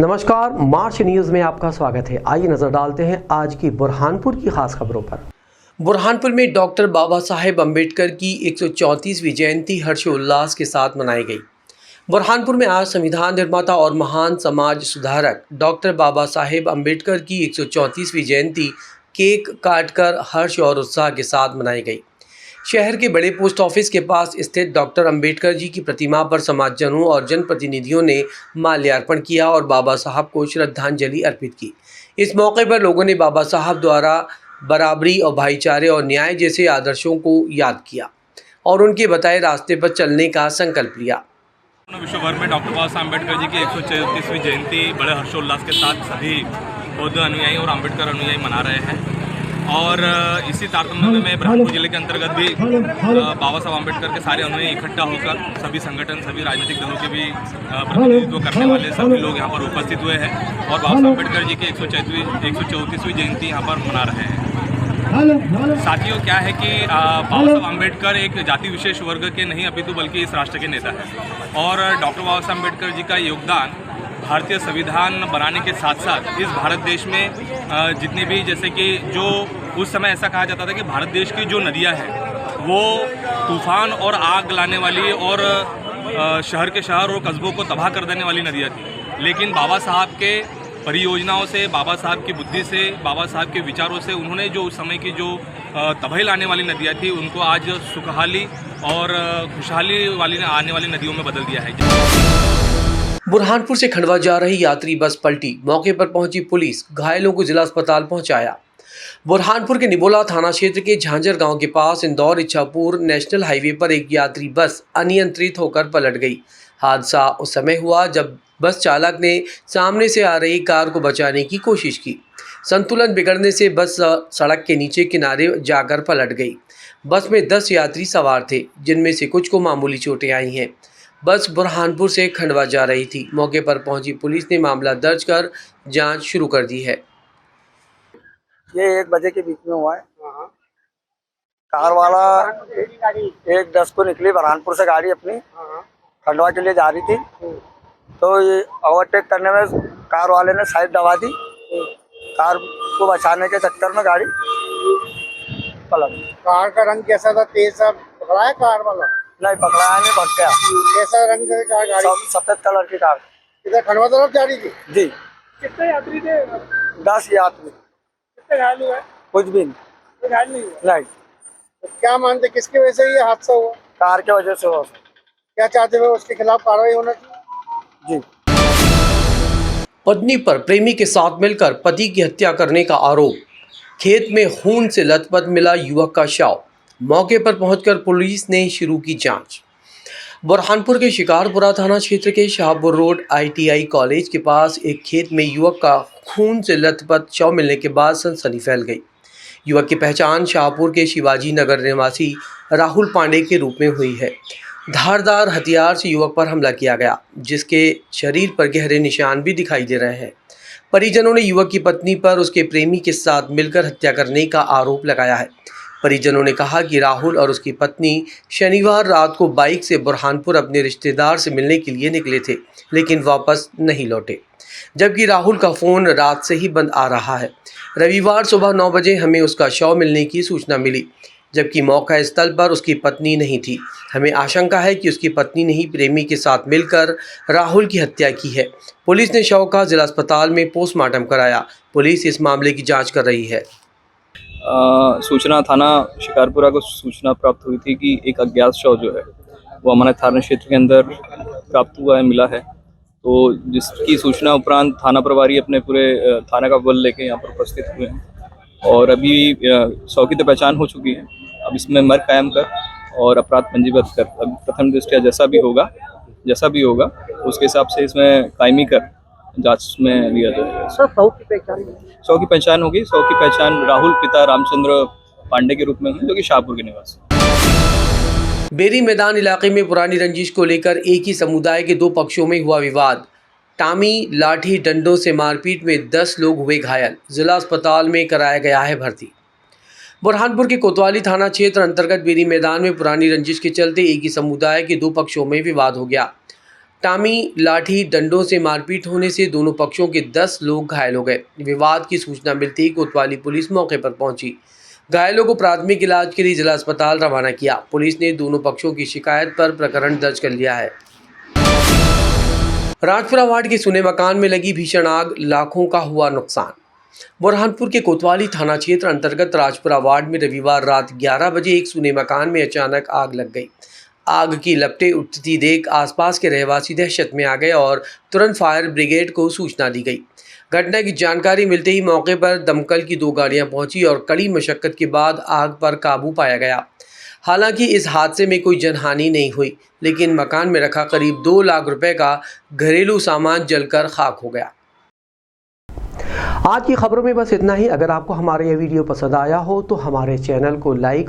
नमस्कार, मार्च न्यूज़ में आपका स्वागत है। आइए नजर डालते हैं आज की बुरहानपुर की खास खबरों पर। बुरहानपुर में डॉक्टर बाबा साहेब अम्बेडकर की 134वीं जयंती हर्षोल्लास के साथ मनाई गई। बुरहानपुर में आज संविधान निर्माता और महान समाज सुधारक डॉक्टर बाबा साहेब अम्बेडकर की 134वीं जयंती केक काटकर हर्ष और उत्साह के साथ मनाई गई। शहर के बड़े पोस्ट ऑफिस के पास स्थित डॉक्टर अंबेडकर जी की प्रतिमा पर समाजजनों और जनप्रतिनिधियों ने माल्यार्पण किया और बाबा साहब को श्रद्धांजलि अर्पित की। इस मौके पर लोगों ने बाबा साहब द्वारा बराबरी और भाईचारे और न्याय जैसे आदर्शों को याद किया और उनके बताए रास्ते पर चलने का संकल्प लिया। विश्व भर में डॉक्टर बाबा साहब अम्बेडकर जी की 134वीं जयंती बड़े हर्षोल्लास के साथ सभी बौद्ध अनुयायी और अम्बेडकर अनुयायी मना रहे हैं। और इसी तारतम्य में बुरहानपुर जिले के अंतर्गत भी बाबा साहब अम्बेडकर के सारे अनुयायी इकट्ठा होकर सभी संगठन, सभी राजनीतिक दलों के भी प्रतिनिधित्व करने वाले सभी लोग यहाँ पर उपस्थित हुए हैं और बाबा साहब अम्बेडकर जी की 134वीं जयंती यहाँ पर मना रहे हैं। साथियों, क्या है कि बाबा साहब अम्बेडकर एक जाति विशेष वर्ग के नहीं अपितु बल्कि इस राष्ट्र के नेता हैं और डॉक्टर बाबा साहब अम्बेडकर जी का योगदान भारतीय संविधान बनाने के साथ साथ इस भारत देश में जितने भी, जैसे कि जो उस समय ऐसा कहा जाता था कि भारत देश की जो नदियां हैं वो तूफान और आग लाने वाली और शहर के शहर और कस्बों को तबाह कर देने वाली नदियां थी, लेकिन बाबा साहब के परियोजनाओं से, बाबा साहब की बुद्धि से, बाबा साहब के विचारों से उन्होंने जो उस समय की जो तबाही लाने वाली नदियाँ थी उनको आज सुखहाली और खुशहाली वाली आने वाली नदियों में बदल दिया है। बुरहानपुर से खंडवा जा रही यात्री बस पलटी, मौके पर पहुंची पुलिस, घायलों को जिला अस्पताल पहुंचाया। बुरहानपुर के निबोला थाना क्षेत्र के झांझर गांव के पास इंदौर इच्छापुर नेशनल हाईवे पर एक यात्री बस अनियंत्रित होकर पलट गई। हादसा उस समय हुआ जब बस चालक ने सामने से आ रही कार को बचाने की कोशिश की। संतुलन बिगड़ने से बस सड़क के नीचे किनारे जाकर पलट गई। बस में 10 यात्री सवार थे, जिनमें से कुछ को मामूली चोटें आई हैं। बस बुरहानपुर से खंडवा जा रही थी। मौके पर पहुंची पुलिस ने मामला दर्ज कर जांच शुरू कर दी है। ये 1 बजे के बीच में हुआ है। कार वाला 1:10 को निकली बुरहानपुर से गाड़ी अपनी खंडवा के लिए जा रही थी, तो ये ओवरटेक करने में कार वाले ने साइड दबा दी। कार को बचाने के चक्कर में गाड़ी पलट। कार का रंग कैसा था? तेज सा पकड़ा है कार वाला? नहीं पकड़ाया, नहीं, भग गया। कैसा रंग की कार गाड़ी? सफेद कलर की कार। इधर खंडवा तरफ जा रही थी जी। कितने यात्री थे? 10 यात्री। कितने घायल हुए? कुछ भी नहीं। कोई घायल नहीं हुआ? नहीं। तो क्या मानते, किसकी वजह से ये हादसा हुआ? कार की वजह से हुआ। क्या चाहते हुए उसके खिलाफ कार्रवाई होना चाहिए? जी। पत्नी पर प्रेमी के साथ मिलकर पति की हत्या करने का आरोप। खेत में खून से लथपथ मिला युवक का शव। मौके पर पहुंचकर पुलिस ने शुरू की जांच। बुरहानपुर के शिकारपुरा थाना क्षेत्र के शाहपुर रोड ITI कॉलेज के पास एक खेत में युवक का खून से लथपथ शव मिलने के बाद सनसनी फैल गई। युवक की पहचान शाहपुर के शिवाजी नगर निवासी राहुल पांडे के रूप में हुई है। धारदार हथियार से युवक पर हमला किया गया, जिसके शरीर पर गहरे निशान भी दिखाई दे रहे हैं। परिजनों ने युवक की पत्नी पर उसके प्रेमी के साथ मिलकर हत्या करने का आरोप लगाया है। परिजनों ने कहा कि राहुल और उसकी पत्नी शनिवार रात को बाइक से बुरहानपुर अपने रिश्तेदार से मिलने के लिए निकले थे, लेकिन वापस नहीं लौटे, जबकि राहुल का फ़ोन रात से ही बंद आ रहा है। रविवार सुबह 9 बजे हमें उसका शव मिलने की सूचना मिली, जबकि मौका स्थल पर उसकी पत्नी नहीं थी। हमें आशंका है कि उसकी पत्नी ने ही प्रेमी के साथ मिलकर राहुल की हत्या की है। पुलिस ने शव का जिला अस्पताल में पोस्टमार्टम कराया। पुलिस इस मामले की जाँच कर रही है। सूचना थाना शिकारपुरा को सूचना प्राप्त हुई थी कि एक अज्ञात शव जो है वो हमारे थाना क्षेत्र के अंदर प्राप्त हुआ है, मिला है। तो जिसकी सूचना उपरांत थाना प्रभारी अपने पूरे थाना का बल लेके यहाँ पर उपस्थित हुए हैं और अभी शव की तो पहचान हो चुकी है। अब इसमें मर्ग कायम कर और अपराध पंजीबद्ध कर अब प्रथम दृष्टया जैसा भी होगा उसके हिसाब से इसमें कायमी कर जांच में लिया जाएगा। शव की पहचान होगी। शव की पहचान राहुल पिता रामचंद्र पांडे के रूप में हुई, जो कि शाहपुर के निवासी। बेरी मैदान इलाके में पुरानी रंजिश को लेकर एक ही समुदाय के 2 पक्षों में हुआ विवाद। टामी लाठी डंडों से मारपीट में 10 लोग हुए घायल। जिला अस्पताल में कराया गया है भर्ती। बुरहानपुर के कोतवाली थाना क्षेत्र अंतर्गत बेरी मैदान में पुरानी रंजिश के चलते एक ही समुदाय के 2 पक्षों में विवाद हो गया। टामी लाठी डंडों से मारपीट होने से दोनों पक्षों के 10 लोग घायल हो गए। विवाद की सूचना मिलते ही कोतवाली पुलिस मौके पर पहुंची। घायलों को प्राथमिक इलाज के लिए जिला अस्पताल रवाना किया। पुलिस ने दोनों पक्षों की शिकायत पर प्रकरण दर्ज कर लिया है। राजपुरा वार्ड के सुने मकान में लगी भीषण आग, लाखों का हुआ नुकसान। बुरहानपुर के कोतवाली थाना क्षेत्र अंतर्गत राजपुरा वार्ड में रविवार रात 11 बजे एक सुने मकान में अचानक आग लग गई। आग की लपटें उठती देख आसपास के रहवासी दहशत में आ गए और तुरंत फायर ब्रिगेड को सूचना दी गई। घटना की जानकारी मिलते ही मौके पर दमकल की 2 गाड़ियां पहुंची और कड़ी मशक्कत के बाद आग पर काबू पाया गया। हालांकि इस हादसे में कोई जनहानि नहीं हुई, लेकिन मकान में रखा करीब 2 लाख रुपए का घरेलू सामान जलकर खाक हो गया। आज की खबरों में बस इतना ही। अगर आपको हमारा यह वीडियो पसंद आया हो तो हमारे चैनल को लाइक